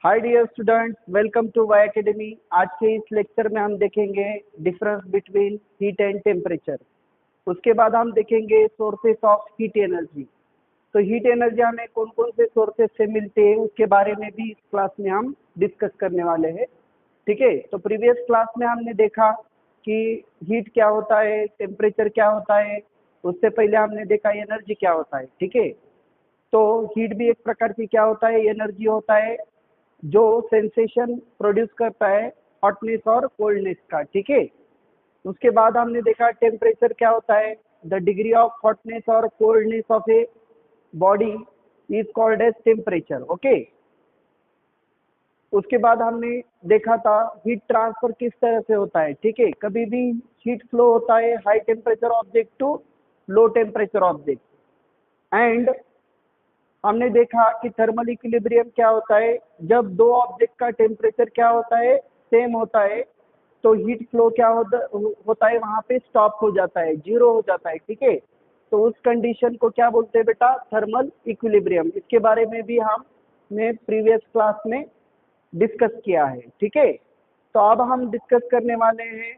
Hi dear students, welcome to Y academy. आज के इस लेक्चर में हम देखेंगे difference between heat and temperature. उसके बाद हम देखेंगे सोर्सेस ऑफ हीट एनर्जी। तो हीट एनर्जी हमें कौन कौन से सोर्सेस से मिलते हैं उसके बारे में भी इस क्लास में हम डिस्कस करने वाले हैं। ठीक है, तो प्रीवियस क्लास में हमने देखा कि हीट क्या होता है, टेम्परेचर क्या होता है। उससे पहले हमने देखा एनर्जी क्या होता है। ठीक है, तो हीट भी एक प्रकार की क्या होता है, एनर्जी होता है जो सेंसेशन प्रोड्यूस करता है हॉटनेस और कोल्डनेस का। ठीक है, उसके बाद हमने देखा टेम्परेचर क्या होता है, द डिग्री ऑफ हॉटनेस और coldness of a body is called as temperature. Okay, उसके बाद हमने देखा था हीट ट्रांसफर किस तरह से होता है। ठीक है, कभी भी हीट फ्लो होता है high temperature object to low temperature object. And हमने देखा कि थर्मल इक्विलिब्रियम क्या होता है, जब दो ऑब्जेक्ट का टेम्परेचर क्या होता है, सेम होता है, तो हीट फ्लो क्या होता है, वहां पे स्टॉप हो जाता है, जीरो हो जाता है। ठीक है, तो उस कंडीशन को क्या बोलते हैं बेटा, थर्मल इक्विलिब्रियम। इसके बारे में भी हमने प्रीवियस क्लास में डिस्कस किया है। ठीक है, तो अब हम डिस्कस करने वाले हैं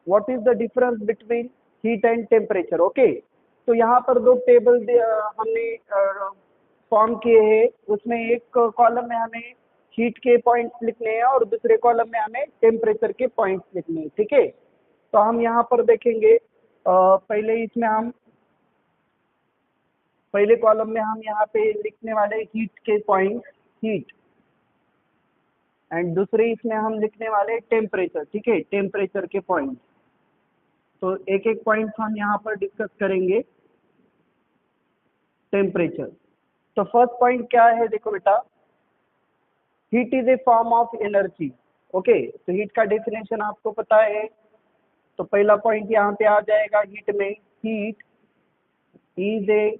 what is the difference between heat and temperature. Okay, तो यहाँ पर दो टेबल हमने फॉर्म किए हैं। उसमें एक कॉलम में हमें हीट के पॉइंट्स लिखने हैं और दूसरे कॉलम में हमें टेम्परेचर के पॉइंट्स लिखने हैं। ठीक है, तो हम यहाँ पर देखेंगे पहले इसमें हम पहले कॉलम में हम यहाँ पे लिखने वाले हीट के पॉइंट्स, हीट, एंड दूसरे इसमें हम लिखने वाले टेम्परेचर। ठीक है, टेम्परेचर के पॉइंट। तो एक एक पॉइंट हम यहाँ पर डिस्कस करेंगे। टेम्परेचर, तो फर्स्ट पॉइंट क्या है, देखो बेटा, heat is a form of energy. Okay, तो हीट का डेफिनेशन आपको पता है। तो पहला पॉइंट यहाँ पे आ जाएगा हीट में, heat is a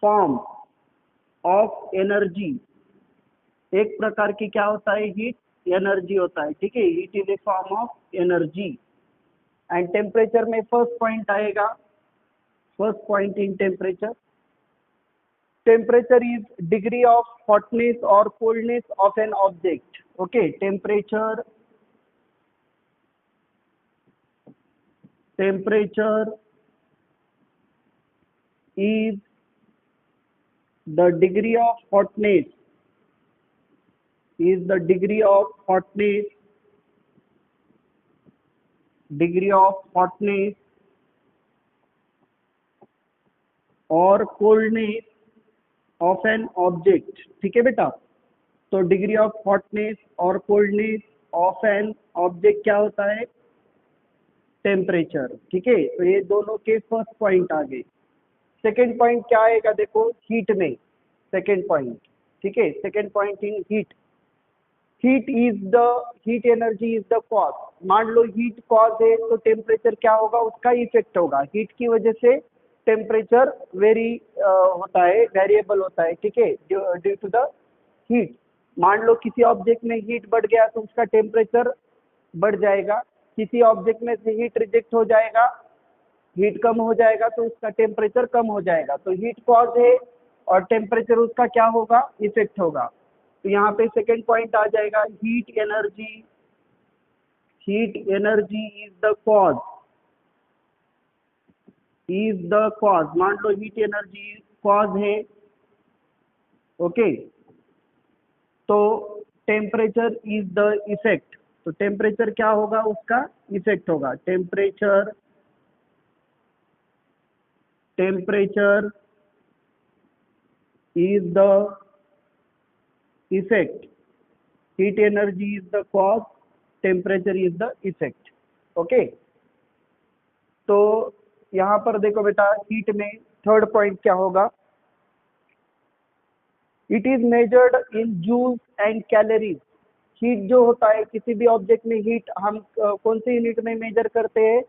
form of energy. एक प्रकार की क्या होता है, हीट एनर्जी होता है। ठीक है, heat is a form of energy. And temperature में फर्स्ट पॉइंट आएगा, first point in temperature, temperature is degree of hotness or coldness of an object. Okay, temperature is the degree of hotness, is the degree of hotness, degree of hotness or coldness of an object। ठीक है बेटा, तो degree of hotness और coldness of an object क्या होता है, temperature. ठीक है, तो ये दोनों के फर्स्ट पॉइंट आ गए। सेकेंड पॉइंट क्या आएगा, देखो हीट में सेकेंड पॉइंट। ठीक है, second point in heat, heat energy is the cause. मान लो हीट कॉज है तो टेम्परेचर क्या होगा, उसका इफेक्ट होगा। हीट की वजह से टेम्परेचर वेरी होता है, वेरिएबल होता है। ठीक है, ड्यू टू द हीट। मान लो किसी ऑब्जेक्ट में हीट बढ़ गया तो उसका टेम्परेचर बढ़ जाएगा, किसी ऑब्जेक्ट में से हीट रिजेक्ट हो जाएगा, हीट कम हो जाएगा तो उसका टेम्परेचर कम हो जाएगा। तो हीट कॉज है और टेम्परेचर उसका क्या होगा, इफेक्ट होगा। तो यहाँ पे सेकेंड पॉइंट आ जाएगा heat energy, heat energy is the cause, is the cause. मान लो हीट एनर्जी कॉज है। ओके, तो टेम्परेचर इज द इफेक्ट। तो टेम्परेचर क्या होगा, उसका इफेक्ट होगा। Temperature is the effect, heat energy is the cause, temperature is the effect। Okay, तो यहाँ पर देखो बेटा, हीट में थर्ड पॉइंट क्या होगा, it is measured in joules and calories. Heat जो होता है किसी भी ऑब्जेक्ट में, हीट हम कौन सी यूनिट में मेजर करते हैं,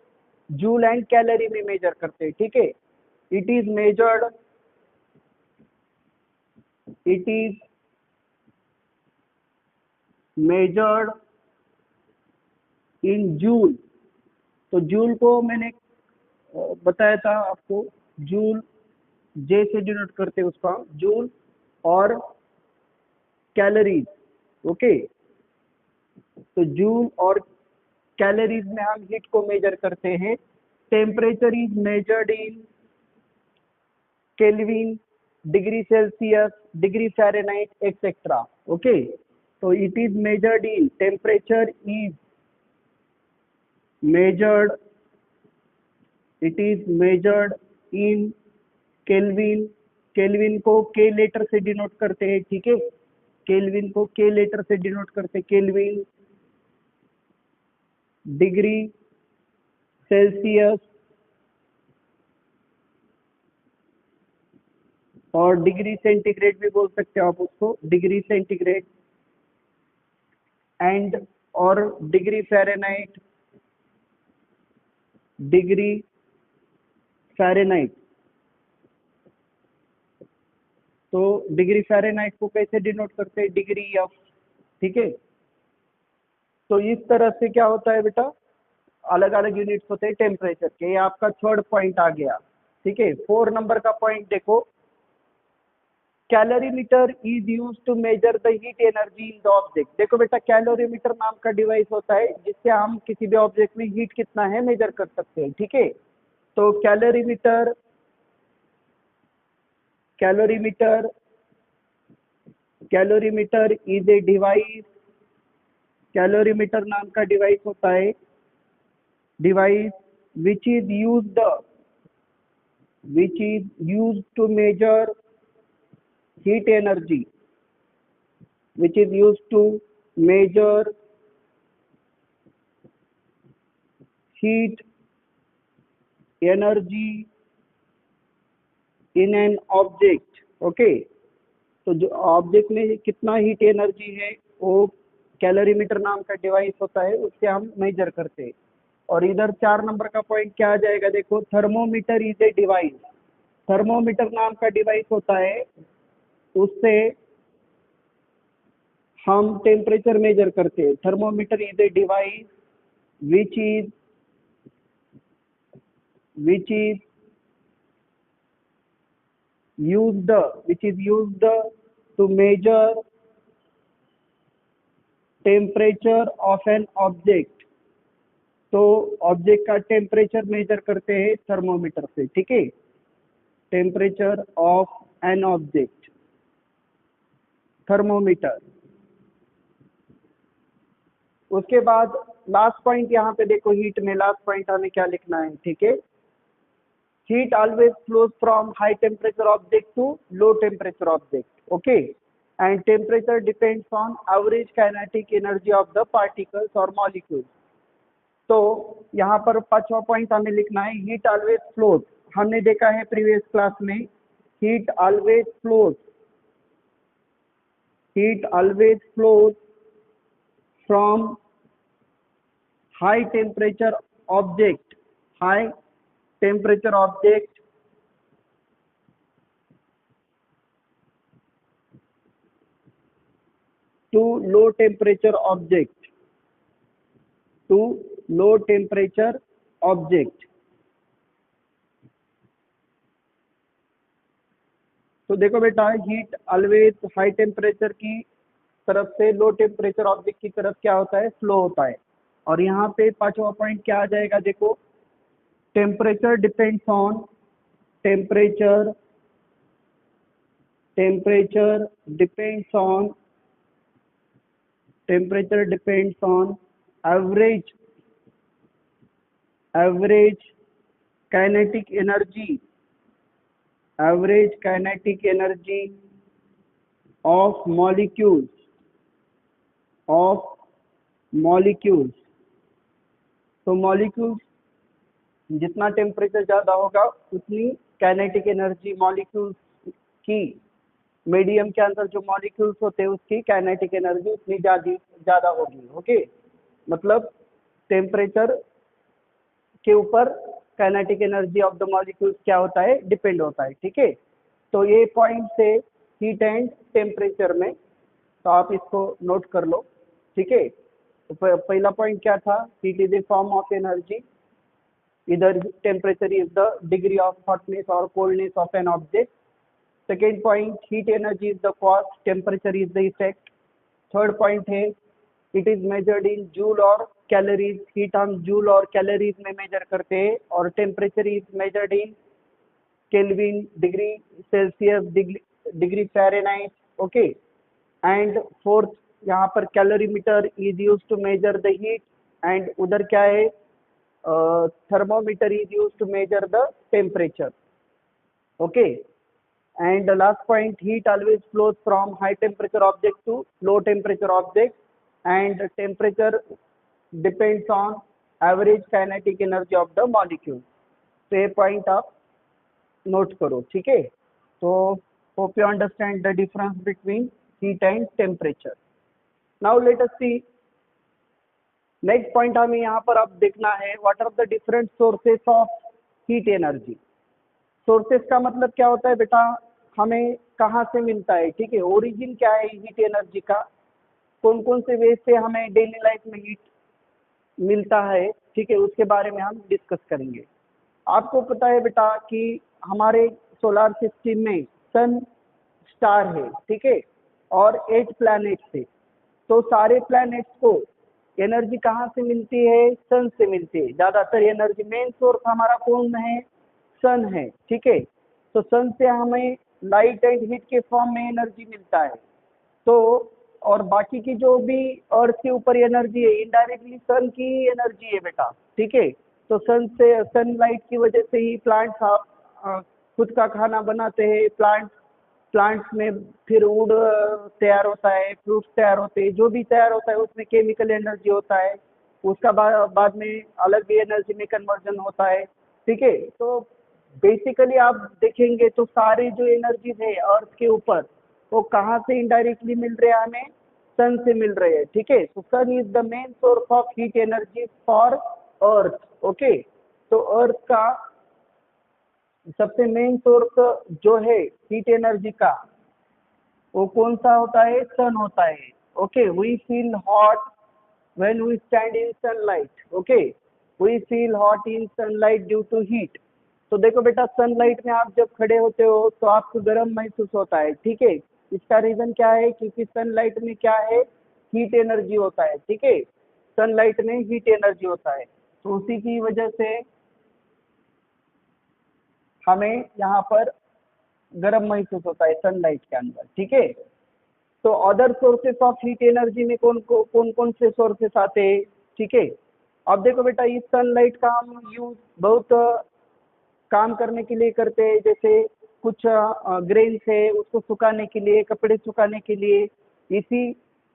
जूल एंड कैलोरी में मेजर करते हैं। ठीक है, it is measured, it is measured in joule। तो जूल को मैंने बताया था आपको, जूल जे से डिनोट करते हैं उसका, जूल। और कैलोरीज, ओके, तो जूल और कैलोरीज में हम हीट को मेजर करते हैं। Temperature is measured in kelvin, degree Celsius, degree Fahrenheit etcetera. Okay, तो it is measured in, temperature is measured, it is measured in kelvin. Kelvin को के लेटर से डिनोट करते हैं, ठीक है, केल्विन को के लेटर से डिनोट करते हैं, केल्विन। डिग्री सेल्सियस और डिग्री सेंटीग्रेड भी बोल सकते हो आप उसको, डिग्री सेंटीग्रेड एंड, और डिग्री फ़ारेनहाइट, डिग्री फ़ारेनहाइट। तो डिग्री फ़ारेनहाइट को कैसे डिनोट करते हैं, डिग्री एफ, ठीक है। तो इस तरह से क्या होता है बेटा, अलग अलग यूनिट्स होते हैं टेम्परेचर के। ये आपका थर्ड पॉइंट आ गया, ठीक है। 4 नंबर का पॉइंट देखो, calorimeter is use to measure the heat energy in the object. देखो बेटा, कैलोरीमीटर नाम का डिवाइस होता है जिससे हम किसी भी ऑब्जेक्ट में हीट कितना है मेजर कर सकते हैं, ठीक है। तो calorimeter, calorimeter, calorimeter is a device, calorimeter नाम का डिवाइस होता है, device which is used, which is used to measure heat energy, which is used to measure heat energy in an object। okay, तो जो ऑब्जेक्ट में कितना heat energy है वो कैलोरीमीटर नाम का डिवाइस होता है, उससे हम मेजर करते हैं। और इधर 4 नंबर का पॉइंट क्या आ जाएगा, देखो, thermometer is a device. Thermometer नाम का डिवाइस होता है, उससे हम टेम्परेचर मेजर करते हैं। Thermometer is a device which is which is used, which is used to measure temperature of an object। तो ऑब्जेक्ट का टेम्परेचर मेजर करते हैं थर्मोमीटर से, ठीक है, temperature of an object, thermometer. उसके बाद लास्ट पॉइंट यहाँ पे देखो, हीट में लास्ट पॉइंट हमें क्या लिखना है, ठीक है। Heat always flows from high temperature object to low temperature object, okay, and temperature depends on average kinetic energy of the particles or molecules। तो यहाँ पर 5वां पॉइंट हमें लिखना है, हीट ऑलवेज फ्लोज। हमने देखा है प्रीवियस क्लास में, heat always flows, heat always flows from high temperature object, high temperature object to low temperature object, to low temperature object। तो देखो बेटा, हीट ऑलवेज हाई टेम्परेचर की तरफ से लो टेम्परेचर ऑब्जेक्ट की तरफ क्या होता है, फ्लो होता है। और यहाँ पे 5वां पॉइंट क्या आ जाएगा, देखो, temperature depends on, temperature, temperature depends on, temperature depends on average, average kinetic energy, average kinetic energy of molecules, of molecules. तो मॉलिक्यूल्स, जितना टेम्परेचर ज़्यादा होगा उतनी काइनेटिक एनर्जी मॉलिक्यूल्स की, मीडियम के अंदर जो मॉलिक्यूल्स होते हैं उसकी काइनेटिक एनर्जी उतनी ज़्यादा होगी। ओके, मतलब टेम्परेचर के ऊपर kinetic energy of the molecules क्या होता है, डिपेंड होता है, ठीक है। तो ये पॉइंट से हीट एंड टेम्परेचर में, तो आप इसको नोट कर लो, ठीक है। तो पहला पॉइंट क्या था, heat is a form of energy, इधर temperature is the degree of hotness और coldness of an object. Second point, heat energy is the cost, temperature is the effect. Third point है, it is measured in joule और calories, heat हम joule और calories में measure करते हैं, और temperature is measured in kelvin, degree Celsius, degree Fahrenheit, okay. And fourth, यहाँ पर calorimeter is use to measure the heat, and उधर क्या है, thermometer is use to measure the temperature, okay. And the last point, heat always flows from high temperature object to low temperature object, and the temperature depends on average kinetic energy of the molecule. तो ये point आप note करो, ठीक है। तो hope you understand the difference between heat and temperature. Now let us see next point, हमें यहाँ पर अब देखना है what are the different sources of heat energy. Sources का मतलब क्या होता है बेटा, हमें कहाँ से मिलता है, ठीक है। ओरिजिन क्या है हीट एनर्जी का, कौन कौन से वे से हमें डेली लाइफ में हीट मिलता है, ठीक है, उसके बारे में हम डिस्कस करेंगे। आपको पता है बेटा कि हमारे सोलर सिस्टम में सन स्टार है, ठीक है, और 8 प्लैनेट्स है। तो सारे प्लैनेट्स को एनर्जी कहाँ से मिलती है, सन से मिलती है। ज़्यादातर एनर्जी मेन सोर्स हमारा कौन है, सन है, ठीक है। तो सन से हमें लाइट एंड हीट के फॉर्म में एनर्जी मिलता है। तो और बाकी की जो भी अर्थ के ऊपर एनर्जी है, इनडायरेक्टली सन की ही एनर्जी है बेटा, ठीक है। तो सन से, सनलाइट की वजह से ही प्लांट्स खुद का खाना बनाते हैं। प्लांट्स में फिर वुड तैयार होता है, फ्रूट्स तैयार होते हैं, जो भी तैयार होता है उसमें केमिकल एनर्जी होता है, उसका बाद में अलग भी एनर्जी में कन्वर्जन होता है, ठीक है। तो बेसिकली आप देखेंगे तो सारे जो एनर्जीज है अर्थ के ऊपर, वो कहाँ से इनडायरेक्टली मिल रहे हैं, हमें सन से मिल रहे हैं, ठीक है। तो sun is the main source of heat energy for earth, okay. तो अर्थ का सबसे मेन सोर्स जो है हीट एनर्जी का, वो कौन सा होता है, सन होता है, okay. We feel hot when we stand in sunlight, okay. We feel hot in sunlight due to heat. तो देखो बेटा, सनलाइट में आप जब खड़े होते हो तो आपको गर्म महसूस होता है, ठीक है। इसका रीजन क्या है, क्योंकि सनलाइट में क्या है, हीट एनर्जी होता है, ठीक है। सनलाइट में हीट एनर्जी होता है, तो उसी की वजह से हमें यहाँ पर गर्म महसूस होता है सनलाइट के अंदर, ठीक है। तो other sources of heat energy में कौन कौन से सोर्सेस आते हैं, ठीक है। अब देखो बेटा, इस सनलाइट का हम यूज बहुत काम करने के लिए करते हैं, जैसे कुछ ग्रेन्स है उसको सुखाने के लिए, कपड़े सुखाने के लिए, इसी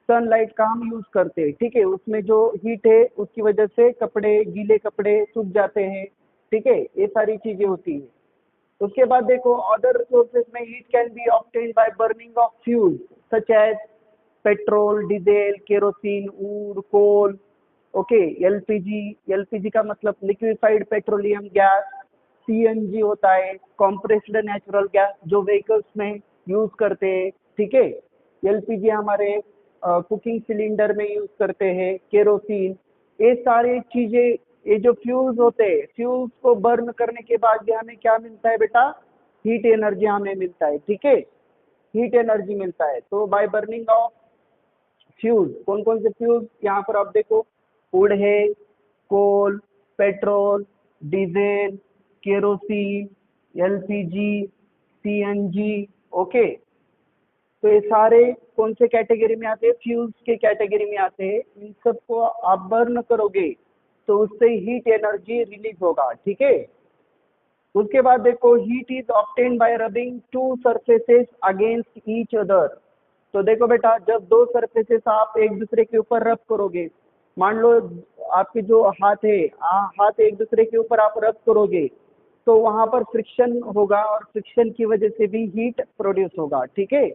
सनलाइट का हम यूज करते हैं, ठीक है। उसमें जो हीट है उसकी वजह से कपड़े, गीले कपड़े सूख जाते हैं, ठीक है। ये सारी चीजें होती है। उसके बाद देखो, अदर सोर्सेस में heat can be obtained by burning of fuel such as petrol, diesel, kerosene, wood, coal, okay. LPG का मतलब लिक्विफाइड पेट्रोलियम गैस, सीएनजी होता है, कॉम्प्रेस्ड नेचुरल गैस, जो व्हीकल्स में यूज करते हैं, ठीक है। एलपीजी हमारे कुकिंग सिलेंडर में यूज करते हैं, केरोसिन, ये सारी चीजें, ये जो फ्यूल्स होते हैं, फ्यूल्स को बर्न करने के बाद भी हमें क्या मिलता है बेटा, हीट एनर्जी हमें मिलता है, ठीक है। हीट एनर्जी मिलता है। तो बाय बर्निंग ऑफ फ्यूल, कौन कौन से फ्यूल यहाँ पर आप देखो, वुड है, coal, petrol, diesel, kerosene, LPG, CNG, okay. तो ये सारे कौन से कैटेगरी में आते हैं, फ्यूल्स के कैटेगरी में आते हैं। इन सबको आप बर्न करोगे तो उससे हीट एनर्जी रिलीज होगा, ठीक है। उसके बाद देखो, heat is obtained by rubbing to surfaces against each other. तो देखो बेटा, जब दो सरफेसेस आप एक दूसरे के ऊपर रब करोगे, मान लो आपके जो हाथ है, हाथ एक दूसरे के ऊपर आप रब करोगे, तो वहां पर फ्रिक्शन होगा, और फ्रिक्शन की वजह से भी हीट प्रोड्यूस होगा, ठीक है।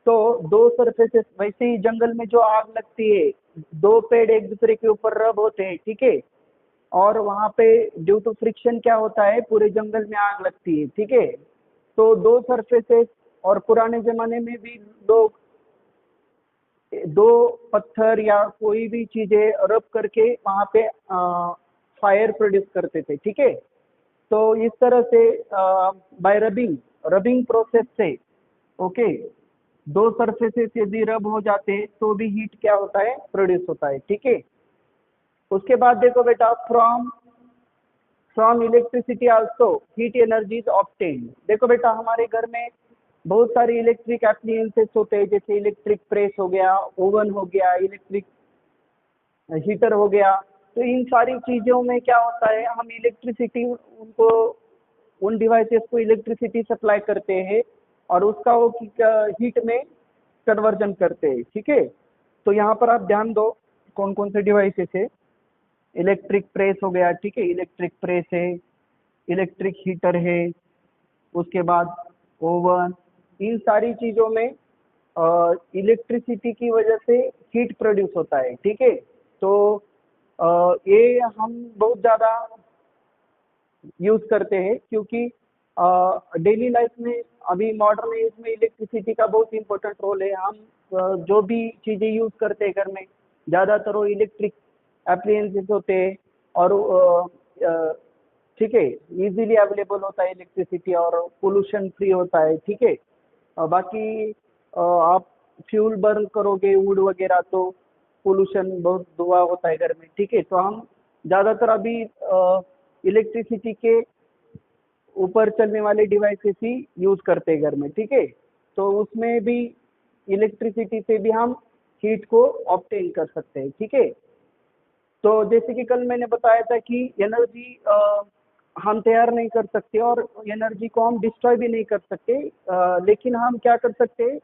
तो दो सरफेसेस, वैसे ही जंगल में जो आग लगती है, दो पेड़ एक दूसरे के ऊपर रब होते हैं, ठीक है, और वहां पे ड्यू टू फ्रिक्शन क्या होता है, पूरे जंगल में आग लगती है, ठीक है। तो दो सरफेसेस, और पुराने जमाने में भी लोग दो पत्थर या कोई भी चीजें रब करके वहां पे फायर प्रोड्यूस करते थे, ठीक है। तो इस तरह से बाय रबिंग रबिंग प्रोसेस से, ओके, दो सरफेसेस यदि रब हो जाते हैं तो भी हीट क्या होता है, प्रोड्यूस होता है। ठीक है, उसके बाद देखो बेटा, from electricity also heat energy is obtained. देखो बेटा, हमारे घर में बहुत सारे इलेक्ट्रिक एप्लियंसेस होते हैं, जैसे इलेक्ट्रिक प्रेस हो गया, ओवन हो गया, इलेक्ट्रिक हीटर हो गया। तो इन सारी चीजों में क्या होता है, हम इलेक्ट्रिसिटी उनको, उन डिवाइसेस को इलेक्ट्रिसिटी सप्लाई करते हैं और उसका वो हीट में कन्वर्जन करते हैं। ठीक है, तो यहाँ पर आप ध्यान दो कौन कौन से डिवाइसेस है। इलेक्ट्रिक प्रेस हो गया, ठीक है, इलेक्ट्रिक प्रेस है, इलेक्ट्रिक हीटर है, उसके बाद ओवन। इन सारी चीजों में इलेक्ट्रिसिटी की वजह से हीट प्रोड्यूस होता है। ठीक है, तो ये हम बहुत ज्यादा यूज करते हैं, क्योंकि डेली लाइफ में अभी मॉडर्न एज में इलेक्ट्रिसिटी का बहुत इंपॉर्टेंट रोल है। हम जो भी चीजें यूज करते हैं घर में, ज्यादातर वो इलेक्ट्रिक अप्लायंसेस होते हैं और ठीक है, इजीली अवेलेबल होता है इलेक्ट्रिसिटी और पोल्यूशन फ्री होता है। ठीक है, बाकी आप फ्यूल बर्न करोगे वुड वगैरह तो पोल्यूशन, बहुत धुआं होता है घर में। ठीक है, तो हम ज्यादातर अभी इलेक्ट्रिसिटी के ऊपर चलने वाले डिवाइसेस ही यूज करते हैं घर में। ठीक है, तो उसमें भी इलेक्ट्रिसिटी से भी हम हीट को ऑब्टेन कर सकते हैं। ठीक है, तो जैसे कि कल मैंने बताया था कि एनर्जी हम तैयार नहीं कर सकते और एनर्जी को हम डिस्ट्रॉय भी नहीं कर सकते, लेकिन हम क्या कर सकते हैं,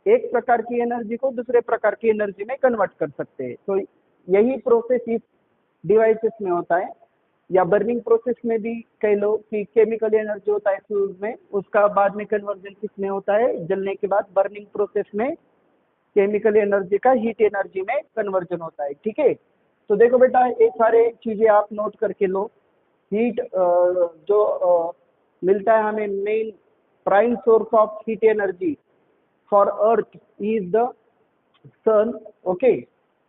एक प्रकार की एनर्जी को दूसरे प्रकार की एनर्जी में कन्वर्ट कर सकते हैं। तो यही प्रोसेस इस डिवाइसेस में होता है, या बर्निंग प्रोसेस में भी कह लो कि केमिकल एनर्जी होता है फ्यूल में, उसका बाद में कन्वर्जन किसमें होता है, जलने के बाद बर्निंग प्रोसेस में केमिकल एनर्जी का हीट एनर्जी में कन्वर्जन होता है। ठीक है, तो देखो बेटा, ये सारे चीजें आप नोट करके लो। हीट जो मिलता है हमें, main prime source of heat energy for earth is the sun. Okay,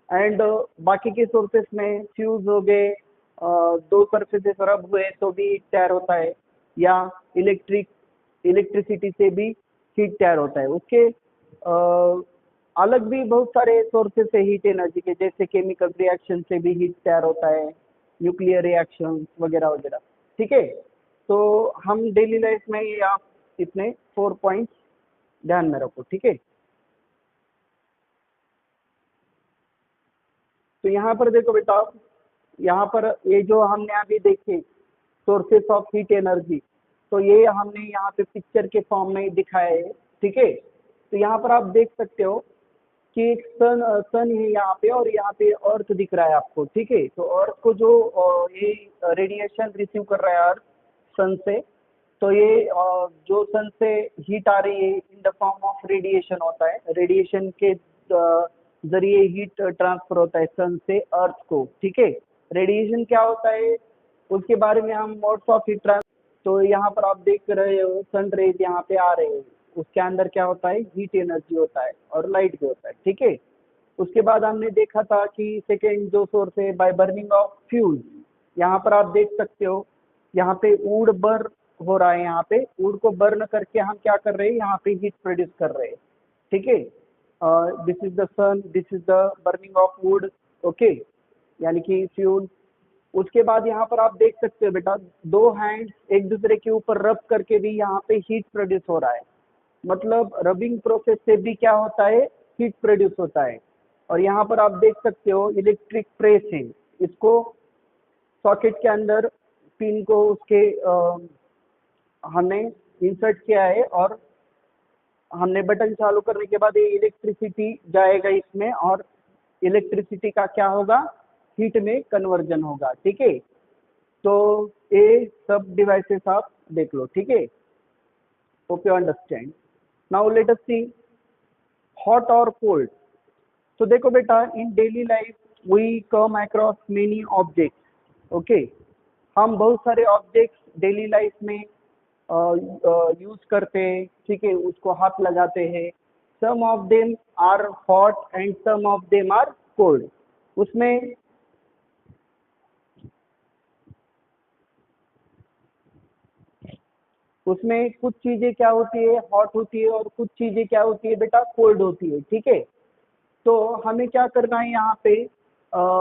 and बाकी के सोर्सेस में फ्यूज हो गए, दो सरफेसेस रब हुए तो भी तैयार होता है, या इलेक्ट्रिसिटी से भी हीट तैयार होता है। उसके अलग भी बहुत सारे सोर्सेस है हीट एनर्जी के, जैसे केमिकल रिएक्शन से भी हीट तैयार होता है, न्यूक्लियर रिएक्शन वगैरह वगैरह। ठीक है, तो हम डेली लाइफ में ये आप इतने 4 पॉइंट्स ध्यान में रखो। ठीक है, तो यहाँ पर देखो बेटा, यहाँ पर ये जो हमने अभी देखे सोर्सेस ऑफ हीट एनर्जी, तो ये हमने यहाँ पे पिक्चर के फॉर्म में दिखाया है। ठीक है, तो यहाँ पर आप देख सकते हो कि एक सन है यहाँ पे, और यहाँ पे अर्थ दिख रहा है आपको। ठीक है, तो अर्थ को जो ये रेडिएशन रिसीव कर रहा है अर्थ सन से, तो ये जो सन से हीट आ रही है in the form of radiation होता है। रेडिएशन के जरिए हीट ट्रांसफर होता है सन से अर्थ को। ठीक है, रेडिएशन क्या होता है उसके बारे में हम मोड्स ऑफ हीट ट्रांसफर, तो यहाँ पर आप देख रहे हो सन रेज यहाँ पे आ रहे हैं, उसके अंदर क्या होता है, हीट एनर्जी होता है और लाइट भी होता है। ठीक है, उसके बाद हमने देखा था कि सेकेंड जो सोर्स है बाय बर्निंग ऑफ फ्यूल। यहाँ पर आप देख सकते हो, यहाँ पे वुड बर्न हो रहा है, यहाँ पे वुड को बर्न करके हम क्या कर रहे हैं, यहाँ पे हीट प्रोड्यूस कर रहे हैं। ठीक है, this is the sun, this is the burning of wood. Okay, यानी कि फ्यूल। उसके बाद यहाँ पर आप देख सकते हो बेटा, दो हैंड एक दूसरे के ऊपर रब करके भी यहाँ पे हीट प्रोड्यूस हो रहा है। मतलब रबिंग प्रोसेस से भी क्या होता है, हीट प्रोड्यूस होता है। और यहाँ पर आप देख सकते हो इलेक्ट्रिक प्रेस है, इसको सॉकेट के अंदर पिन को उसके हमने इंसर्ट किया है, और हमने बटन चालू करने के बाद ये इलेक्ट्रिसिटी जाएगा इसमें, और इलेक्ट्रिसिटी का क्या होगा, हीट में कन्वर्जन होगा। ठीक है, तो ये सब डिवाइसेस आप देख लो। ठीक है, hope you understand. Now let us see hot और कोल्ड। तो देखो बेटा, in daily life we come across many objects. Okay, हम बहुत सारे ऑब्जेक्ट्स डेली लाइफ में यूज करते हैं। ठीक है, उसको हाथ लगाते हैं। Some of them are hot and some of them are cold. उसमें उसमें कुछ चीजें क्या होती है, हॉट होती है, और कुछ चीजें क्या होती है बेटा, कोल्ड होती है, ठीक है। तो हमें क्या करना है यहाँ पे,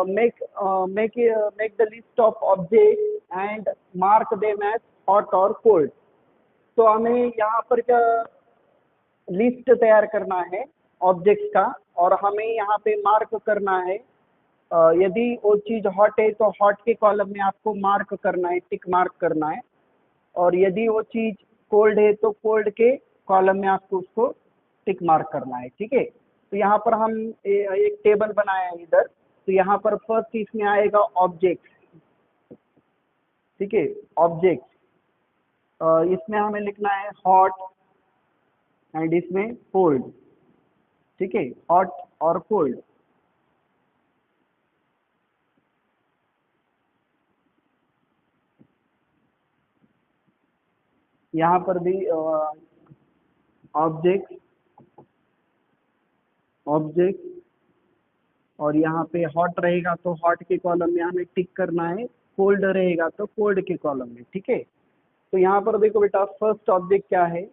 make make make the list of object and mark them as hot और कोल्ड। तो हमें यहाँ पर क्या लिस्ट तैयार करना है ऑब्जेक्ट्स का, और हमें यहाँ पे मार्क करना है। यदि वो चीज हॉट है तो हॉट के कॉलम में आपको मार्क करना है, टिक मार्क करना है। और यदि वो चीज कोल्ड है तो कोल्ड के कॉलम में आपको उसको टिक मार्क करना है, ठीक है। तो यहाँ पर हम एक टेबल बनाया है इधर। तो यहाँ पर फर्स्ट इसमें आएगा ऑब्जेक्ट, ठीक है, ऑब्जेक्ट। इसमें हमें लिखना है हॉट एंड इसमें कोल्ड, ठीक है, हॉट और कोल्ड। यहाँ पर भी ऑब्जेक्ट ऑब्जेक्ट, और यहाँ पे हॉट रहेगा तो हॉट के कॉलम में हमें टिक करना है, कोल्ड रहेगा तो कोल्ड के कॉलम में, ठीक है। तो यहाँ पर देखो बेटा, फर्स्ट ऑब्जेक्ट क्या है,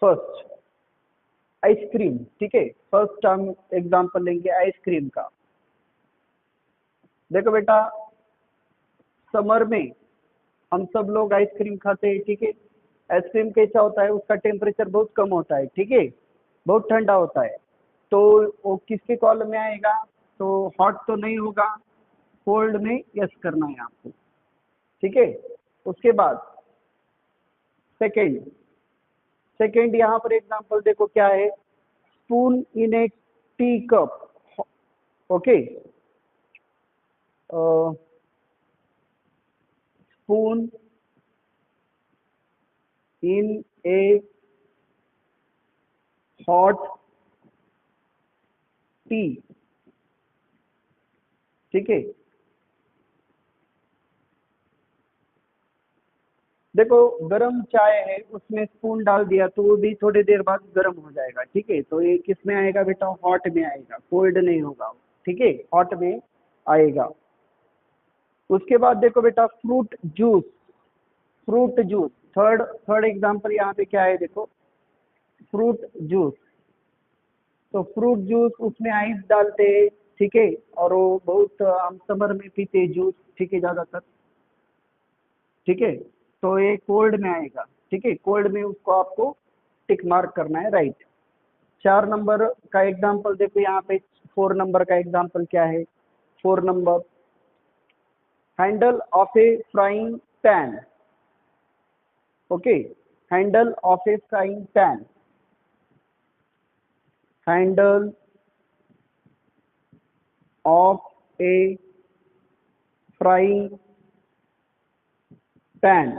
फर्स्ट आइसक्रीम, ठीक है। फर्स्ट हम एग्जांपल लेंगे आइसक्रीम का। देखो बेटा, समर में हम सब लोग आइसक्रीम खाते हैं, ठीक है। आइसक्रीम कैसा होता है, उसका टेम्परेचर बहुत कम होता है, ठीक है, बहुत ठंडा होता है। तो वो किसके कॉलम में आएगा, तो हॉट तो नहीं होगा, कोल्ड में यस करना है आपको, ठीक है। उसके बाद सेकेंड, सेकेंड यहाँ पर एग्जांपल देखो क्या है, spoon in A tea cup, okay, spoon in A hot T, ठीक है। देखो गरम चाय है, उसमें स्पून डाल दिया तो वो भी थोड़ी देर बाद गर्म हो जाएगा, ठीक है। तो ये किस में आएगा बेटा, हॉट में आएगा, कोल्ड नहीं होगा, ठीक है, हॉट में आएगा। उसके बाद देखो बेटा, fruit juice, fruit juice, third third example यहाँ पे क्या है देखो, फ्रूट जूस। तो फ्रूट जूस उसमें आइस डालते हैं, ठीक है, और वो बहुत हम समर में पीते हैं जूस, ठीक है, ज्यादातर, ठीक है। तो ये कोल्ड में आएगा, ठीक है, कोल्ड में उसको आपको टिक मार्क करना है, राइट। 4 नंबर का एग्जाम्पल देखो यहाँ पे, 4 नंबर का एग्जाम्पल क्या है, 4 number, handle of A frying pan, okay, handle of A frying pan, handle of A frying pan.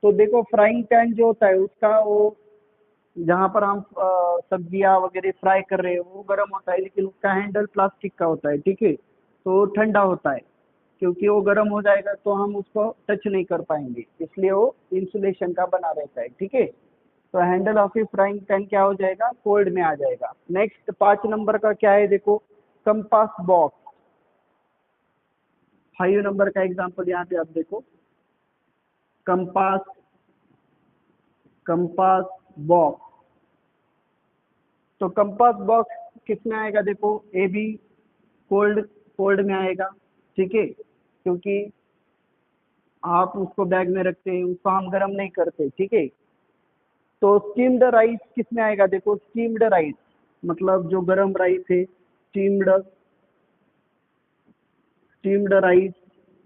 तो देखो फ्राइंग पैन जो होता है उसका वो, जहाँ पर हम सब्जियां वगैरह फ्राई कर रहे हैं वो गर्म होता है, लेकिन उसका हैंडल प्लास्टिक का होता है, ठीक है, तो वो ठंडा होता है। क्योंकि वो गर्म हो जाएगा तो हम उसको टच नहीं कर पाएंगे, इसलिए वो इंसुलेशन का बना रहता है, ठीक है। तो handle of A frying pan क्या हो जाएगा, कोल्ड में आ जाएगा। नेक्स्ट 5 नंबर का क्या है देखो, कंपास बॉक्स, 5 नंबर का एग्जाम्पल यहाँ पे आप देखो, कंपास, कंपास बॉक्स। तो कंपास बॉक्स किस में आएगा देखो, ए भी कोल्ड, कोल्ड में आएगा, ठीक है, क्योंकि आप उसको बैग में रखते हैं, उसको हम गर्म नहीं करते, ठीक है। तो स्टीम्ड राइस किस में आएगा देखो, स्टीम्ड राइस, मतलब जो गर्म राइस है, स्टीम्ड, स्टीम्ड राइस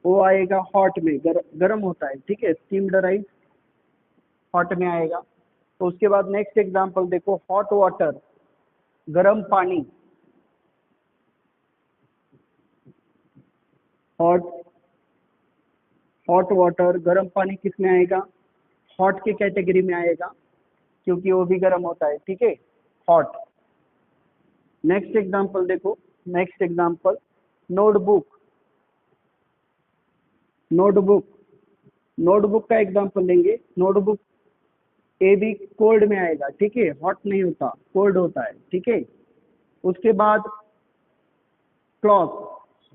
वो आएगा हॉट में, गर्म होता है, ठीक है, स्टीम्ड राइस हॉट में आएगा। तो उसके बाद नेक्स्ट एग्जांपल देखो, हॉट वाटर, गर्म पानी, हॉट, हॉट वाटर गर्म पानी किस में आएगा, हॉट की कैटेगरी में आएगा, क्योंकि वो भी गर्म होता है, ठीक है, हॉट। नेक्स्ट एग्जांपल देखो, next example, notebook, notebook, notebook का एग्जांपल लेंगे, नोटबुक ए भी कोल्ड में आएगा, ठीक है, हॉट नहीं होता, कोल्ड होता है, ठीक है। उसके बाद क्लॉथ,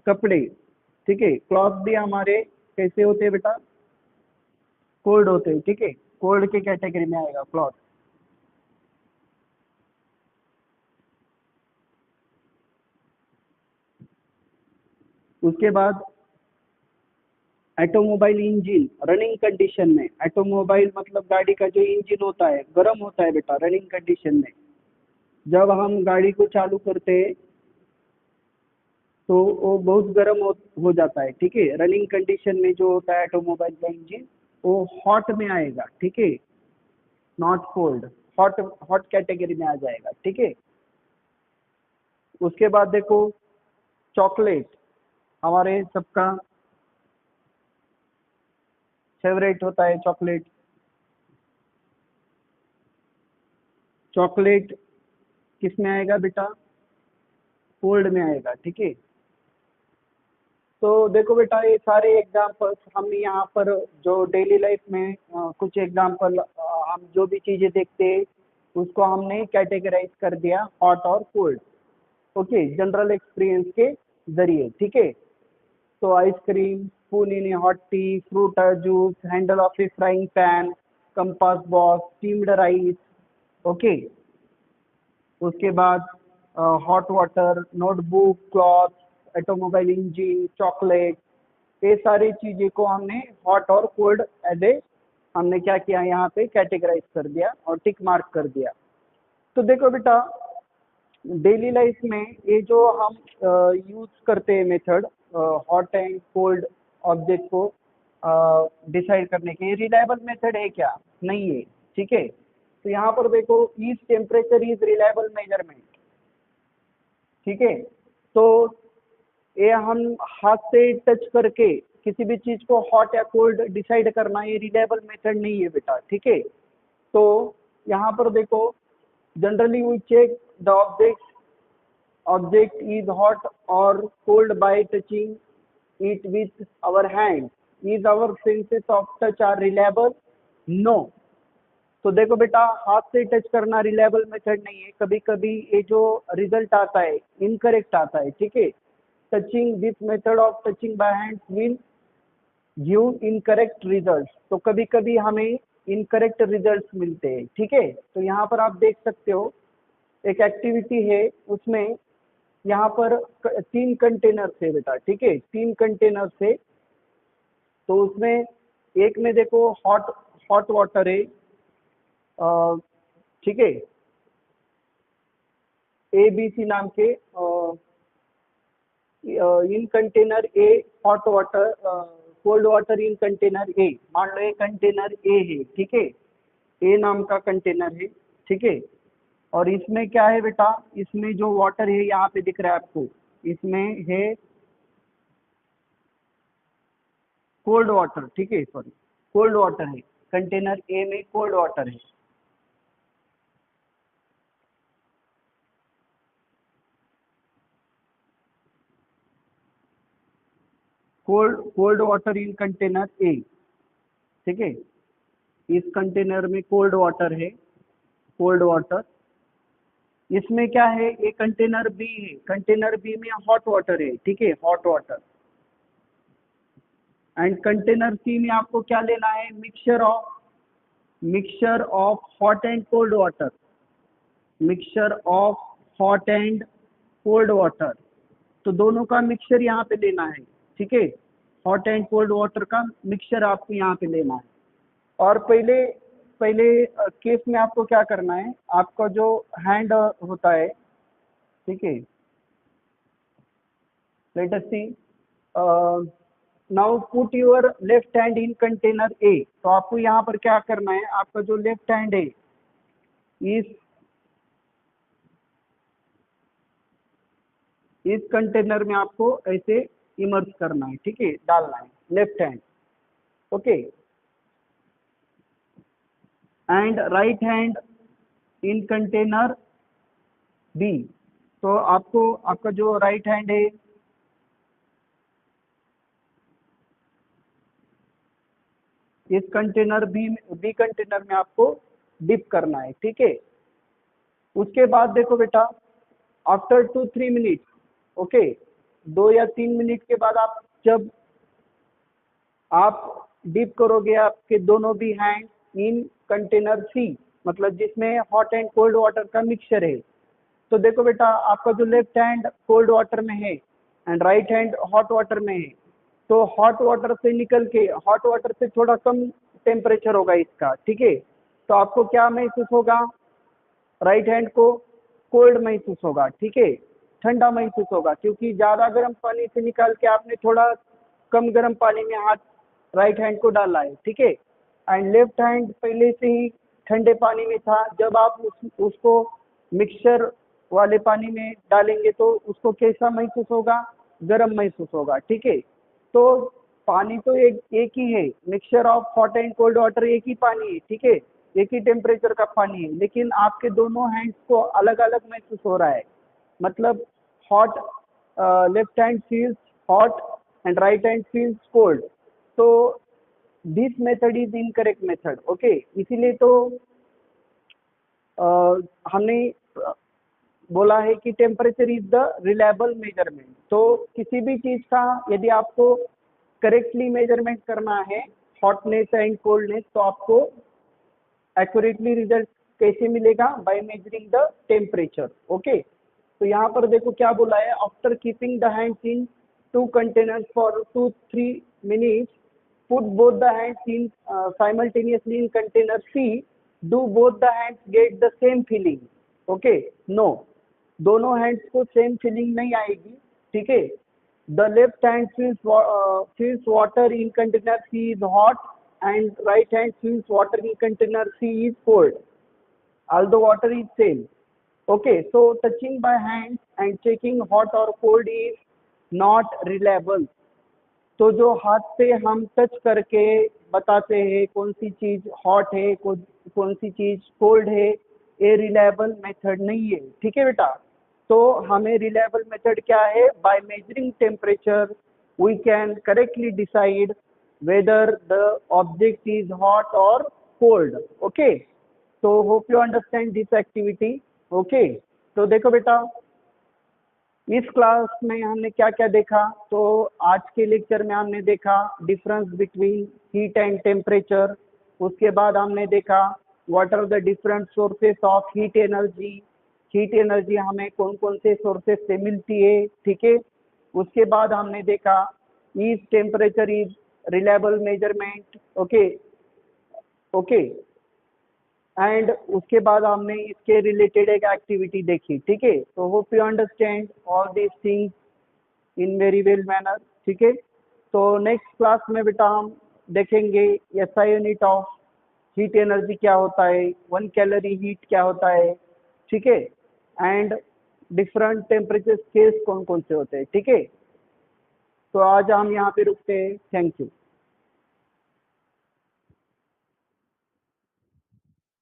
कपड़े, ठीक है, क्लॉथ भी हमारे कैसे होते हैं बेटा, कोल्ड होते हैं, ठीक है, कोल्ड के कैटेगरी में आएगा क्लॉथ। उसके बाद ऑटोमोबाइल इंजन रनिंग कंडीशन में, ऑटोमोबाइल मतलब गाड़ी का जो इंजन होता है गर्म होता है बेटा रनिंग कंडीशन में। जब हम गाड़ी को चालू करते हैं तो वो बहुत गर्म हो जाता है, ठीक है। रनिंग कंडीशन में जो होता है ऑटोमोबाइल का इंजन वो हॉट में आएगा, ठीक है, not cold, hot, hot category में आ जाएगा, ठीक है। उसके बाद देखो चॉकलेट, हमारे सबका फेवरेट होता है चॉकलेट। चॉकलेट किस में आएगा बेटा, कोल्ड में आएगा, ठीक है। तो देखो बेटा ये सारे एग्जांपल्स हम यहाँ पर जो डेली लाइफ में कुछ एग्जांपल हम जो भी चीजें देखते हैं उसको हमने कैटेगराइज कर दिया हॉट और कोल्ड, ओके, जनरल एक्सपीरियंस के जरिए, ठीक है। तो ice cream, spoon in A hot T, fruit juice, handle of A frying pan, compass box, steamed rice, okay. उसके बाद hot water, notebook, cloth, automobile engine, chocolate, ये सारी चीजें को हमने हॉट और कोल्ड एज ए हमने क्या किया यहाँ पे कैटेगराइज कर दिया और टिक मार्क कर दिया। तो देखो बेटा डेली लाइफ में ये जो हम यूज करते हैं method hot and cold object को डिसाइड करने के, ये रिलायबल मेथड है क्या, नहीं है, ठीक है। तो यहाँ पर देखो is temperature is reliable measurement, ठीक है। तो ये हम हाथ से टच करके किसी भी चीज को हॉट या कोल्ड डिसाइड करना ये रिलायबल मेथड नहीं है बेटा, ठीक है। तो यहाँ पर देखो generally we check the object is hot or cold by touching it with our hand. Is our senses of touch are reliable? No. तो देखो बेटा हाथ से टच करना रिलायबल मेथड नहीं है, कभी कभी ये जो रिजल्ट आता है इनकरेक्ट आता है, ठीक है। Touching this method of touching by hand will give incorrect result, तो कभी कभी हमें इनकरेक्ट रिजल्ट मिलते हैं, ठीक है। तो यहाँ पर आप देख सकते हो एक एक्टिविटी है उसमें यहाँ पर 3 कंटेनर थे बेटा, ठीक है, 3 कंटेनर थे। तो उसमें एक में देखो हॉट हॉट वाटर है, ठीक है, ए बी सी नाम के इन container A hot water, cold water in container ए, मान लो ये कंटेनर ए है, ठीक है, ए नाम का कंटेनर है, ठीक है। और इसमें क्या है बेटा, इसमें जो वाटर है यहाँ पे दिख रहा है आपको, इसमें है कोल्ड वाटर, ठीक है, सॉरी कोल्ड वाटर है, कंटेनर ए में कोल्ड वाटर है। कोल्ड वाटर इन कंटेनर ए, ठीक है, इस कंटेनर में कोल्ड वाटर है, कोल्ड वाटर। इसमें क्या है, ये कंटेनर बी है, कंटेनर बी में हॉट वाटर है, ठीक है, हॉट वाटर। एंड कंटेनर सी में आपको क्या लेना है, mixture of hot and cold water, mixture of hot and cold water. तो दोनों का मिक्सचर यहाँ पे लेना है, ठीक है, हॉट एंड कोल्ड वाटर का मिक्सचर आपको यहाँ पे लेना है। और पहले पहले केस में आपको क्या करना है, आपका जो हैंड होता है, ठीक है, let us see, now put your left hand in container A. तो आपको यहाँ पर क्या करना है, आपका जो लेफ्ट हैंड है इस कंटेनर में आपको ऐसे इमर्स करना है, ठीक है, डालना है left hand, okay. And right hand in container B. तो आपको आपका जो राइट हैंड है इस कंटेनर बी कंटेनर में आपको डिप करना है, ठीक है। उसके बाद देखो बेटा आफ्टर 2-3 मिनट, ओके, 2 या 3 मिनट के बाद आप जब आप डिप करोगे आपके दोनों भी हैंड इन कंटेनर सी, मतलब जिसमें हॉट एंड कोल्ड वाटर का मिक्सचर है। तो देखो बेटा, आपका जो लेफ्ट हैंड कोल्ड वाटर में है and right hand hot water में है, तो हॉट वाटर से निकल के हॉट वाटर से थोड़ा कम टेम्परेचर होगा इसका, ठीक है। तो आपको क्या महसूस होगा? राइट हैंड को कोल्ड महसूस होगा, ठीक है, ठंडा महसूस होगा, क्योंकि ज़्यादा गर्म पानी से निकाल के आपने थोड़ा कम गर्म पानी में हाथ राइट हैंड को डाला है, ठीक है। एंड लेफ्ट हैंड पहले से ही ठंडे पानी में था, जब आप उसको मिक्सचर वाले पानी में डालेंगे तो उसको कैसा महसूस होगा? गर्म महसूस होगा, ठीक है। तो पानी तो एक ही है, mixture of hot and cold water एक ही पानी है, ठीक है, एक ही टेम्परेचर का पानी है, लेकिन आपके दोनों हैंड्स को अलग अलग महसूस हो रहा है। मतलब hot, left hand feels hot and right hand feels cold. तो this method is incorrect method, okay. इसीलिए तो हमने बोला है कि temperature is the reliable measurement. तो किसी भी चीज का यदि आपको करेक्टली मेजरमेंट करना है, हॉटनेस एंड कोल्डनेस, तो आपको एक्यूरेटली रिजल्ट कैसे मिलेगा? By measuring the temperature, okay. तो यहाँ पर देखो क्या बोला है, after keeping the hands in 2 containers for 2-3 minutes, put both the hands in simultaneously in container C, do both the hands get the same feeling? Okay, no, दोनों hands को same feeling नहीं आएगी, ठीक है। The left hand feels water in container C is hot and right hand feels water in container C is cold, although water is same. Okay, so touching by hands and checking hot or cold is not reliable. तो जो हाथ से हम touch करके बताते हैं कौन सी चीज हॉट है, कौन सी चीज कोल्ड है, ये रिलायबल मेथड नहीं है, ठीक है बेटा। तो हमें रिलायबल मेथड क्या है? By measuring temperature we can correctly decide whether the object is hot और कोल्ड, ओके। तो hope you understand this activity, okay. तो देखो बेटा, इस क्लास में हमने क्या क्या देखा? तो आज के लेक्चर में हमने देखा difference between heat and temperature. उसके बाद हमने देखा what are the different sources of heat energy, heat energy हमें कौन कौन से सोर्सेस से मिलती है, ठीक है। उसके बाद हमने देखा is temperature is reliable measurement, okay okay. And उसके बाद हमने इसके रिलेटेड एक एक्टिविटी देखी, ठीक है। तो hope you understand all these things in very well manner, ठीक है। तो नेक्स्ट क्लास में बेटा हम देखेंगे SI unit of heat energy क्या होता है, 1 कैलोरी हीट क्या होता है, ठीक है, एंड डिफरेंट टेम्परेचर स्केल्स कौन कौन से होते हैं, ठीक है। तो आज हम यहाँ पे रुकते हैं, थैंक यू।